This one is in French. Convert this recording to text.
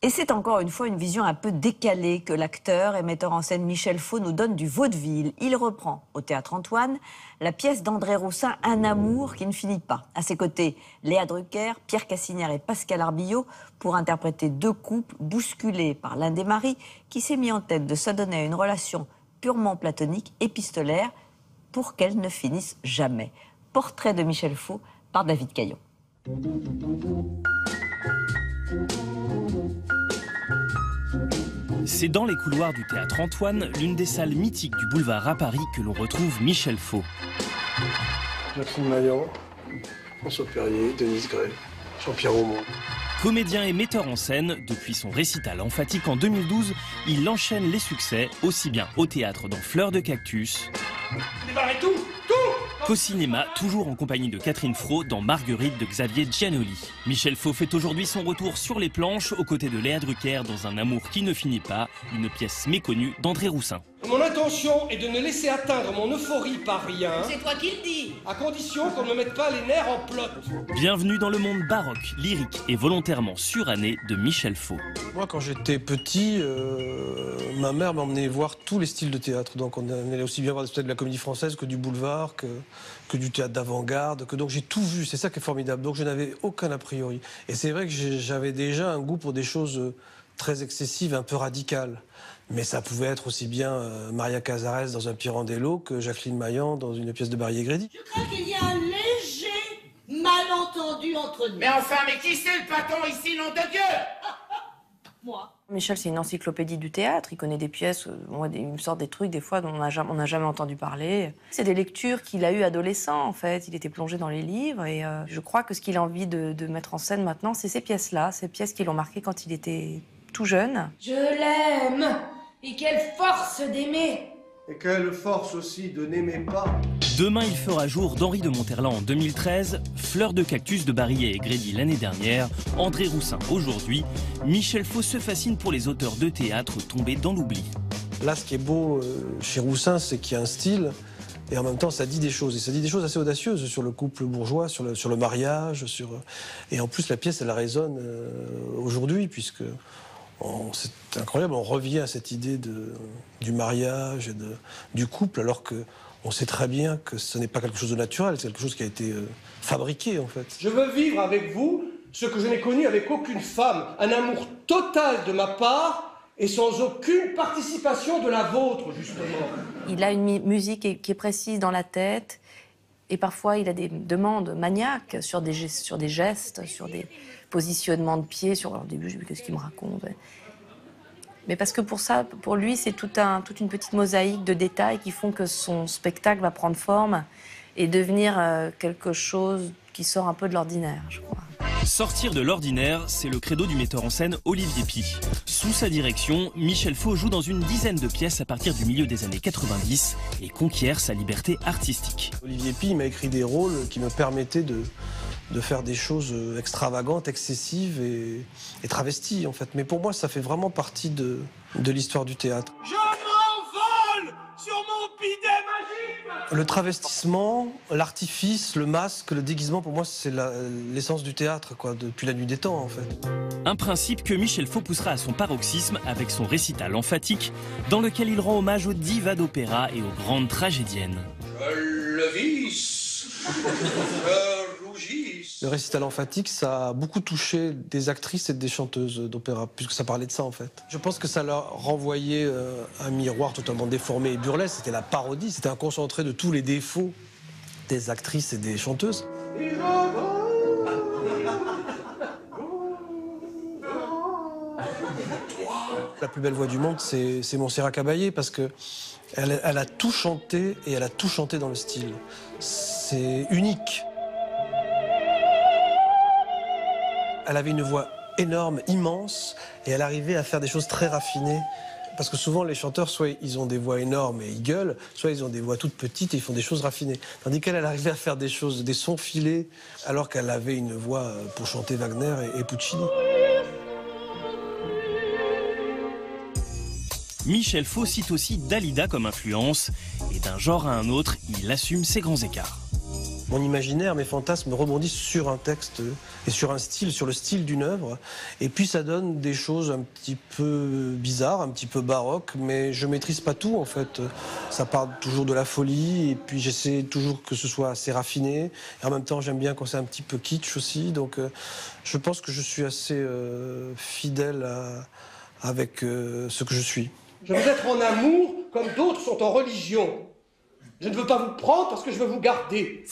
Et c'est encore une fois une vision un peu décalée que l'acteur et metteur en scène Michel Faux nous donne du vaudeville. Il reprend au Théâtre Antoine la pièce d'André Roussin, Un amour qui ne finit pas. À ses côtés, Léa Drucker, Pierre Cassignard et Pascal Arbillot pour interpréter deux couples bousculés par l'un des maris qui s'est mis en tête de s'adonner à une relation purement platonique, épistolaire, pour qu'elle ne finisse jamais. Portrait de Michel Faux par David Caillon. C'est dans les couloirs du Théâtre Antoine, l'une des salles mythiques du boulevard à Paris, que l'on retrouve Michel Faux. Jacqueline Maillan, François Perrier, Denise Gray, Jean-Pierre Aumont. Comédien et metteur en scène, depuis son récital emphatique en 2012, il enchaîne les succès, aussi bien au théâtre dans Fleurs de Cactus, qu'au cinéma, toujours en compagnie de Catherine Fro dans Marguerite de Xavier Giannoli. Michel Faux fait aujourd'hui son retour sur les planches, aux côtés de Léa Drucker dans Un amour qui ne finit pas, une pièce méconnue d'André Roussin. Mon intention est de ne laisser atteindre mon euphorie par rien. C'est toi qui le dis. À condition qu'on ne me mette pas les nerfs en plot. Bienvenue dans le monde baroque, lyrique et volontairement suranné de Michel Faux. Moi, quand j'étais petit, ma mère m'emmenait voir tous les styles de théâtre. Donc on allait aussi bien voir des spectacles de la comédie française que du boulevard, que du théâtre d'avant-garde. Donc j'ai tout vu, c'est ça qui est formidable. Donc je n'avais aucun a priori. Et c'est vrai que j'avais déjà un goût pour des choses très excessives, un peu radicales. Mais ça pouvait être aussi bien Maria Cazares dans Un Pirandello que Jacqueline Maillan dans une pièce de Barry et Grady. Je crois qu'il y a un léger malentendu entre nous. Mais enfin, mais qui c'est le patron ici, nom de Dieu? Moi. Michel, c'est une encyclopédie du théâtre. Il connaît des pièces, il me sort des trucs, des fois, dont on n'a jamais entendu parler. C'est des lectures qu'il a eues adolescent, en fait. Il était plongé dans les livres. Et je crois que ce qu'il a envie de mettre en scène maintenant, c'est ces pièces-là. Ces pièces qui l'ont marqué quand il était tout jeune. Je l'aime. Et quelle force d'aimer. Et quelle force aussi de n'aimer pas. Demain, il fera jour d'Henri de Monterland en 2013, Fleurs de Cactus de Barillet et Grédy l'année dernière, André Roussin aujourd'hui. Michel Faux se fascine pour les auteurs de théâtre tombés dans l'oubli. Là, ce qui est beau chez Roussin, c'est qu'il y a un style, et en même temps, ça dit des choses. Et ça dit des choses assez audacieuses sur le couple bourgeois, sur le mariage. Et en plus, la pièce, elle résonne aujourd'hui, puisque c'est incroyable, on revient à cette idée du mariage et du couple, alors qu'on sait très bien que ce n'est pas quelque chose de naturel, c'est quelque chose qui a été fabriqué, en fait. Je veux vivre avec vous ce que je n'ai connu avec aucune femme. Un amour total de ma part et sans aucune participation de la vôtre, justement. Il a une musique qui est précise dans la tête. Et parfois, il a des demandes maniaques sur des gestes, sur des positionnements de pieds. Au début, j'ai vu qu'est-ce qu'il me raconte. Mais parce que pour lui, c'est toute une petite mosaïque de détails qui font que son spectacle va prendre forme et devenir quelque chose qui sort un peu de l'ordinaire, je crois. Sortir de l'ordinaire, c'est le credo du metteur en scène Olivier Py. Sous sa direction, Michel Faux joue dans une dizaine de pièces à partir du milieu des années 90 et conquiert sa liberté artistique. Olivier Py m'a écrit des rôles qui me permettaient de faire des choses extravagantes, excessives et travesties, en fait. Mais pour moi, ça fait vraiment partie de l'histoire du théâtre. Je m'envole sur mon bidet magique. Le travestissement, l'artifice, le masque, le déguisement, pour moi, c'est l'essence du théâtre, quoi, depuis la nuit des temps, en fait. Un principe que Michel Faux poussera à son paroxysme avec son récital emphatique, dans lequel il rend hommage aux divas d'opéra et aux grandes tragédiennes. Le vice, rougis. Le récital emphatique, ça a beaucoup touché des actrices et des chanteuses d'opéra, puisque ça parlait de ça, en fait. Je pense que ça leur renvoyait un miroir totalement déformé et burlesque. C'était la parodie, c'était un concentré de tous les défauts des actrices et des chanteuses. La plus belle voix du monde, c'est Montserrat Caballé, parce que elle a tout chanté, et elle a tout chanté dans le style. C'est unique. Elle avait une voix énorme, immense, et elle arrivait à faire des choses très raffinées. Parce que souvent, les chanteurs, soit ils ont des voix énormes et ils gueulent, soit ils ont des voix toutes petites et ils font des choses raffinées. Tandis qu'elle arrivait à faire des choses, des sons filés, alors qu'elle avait une voix pour chanter Wagner et Puccini. Michel Faux cite aussi Dalida comme influence, et d'un genre à un autre, il assume ses grands écarts. Mon imaginaire, mes fantasmes rebondissent sur un texte et sur un style, sur le style d'une œuvre. Et puis ça donne des choses un petit peu bizarres, un petit peu baroques, mais je maîtrise pas tout en fait. Ça part toujours de la folie et puis j'essaie toujours que ce soit assez raffiné. Et en même temps, j'aime bien quand c'est un petit peu kitsch aussi. Donc je pense que je suis assez fidèle avec ce que je suis. Je veux être en amour comme d'autres sont en religion. Je ne veux pas vous prendre parce que je veux vous garder.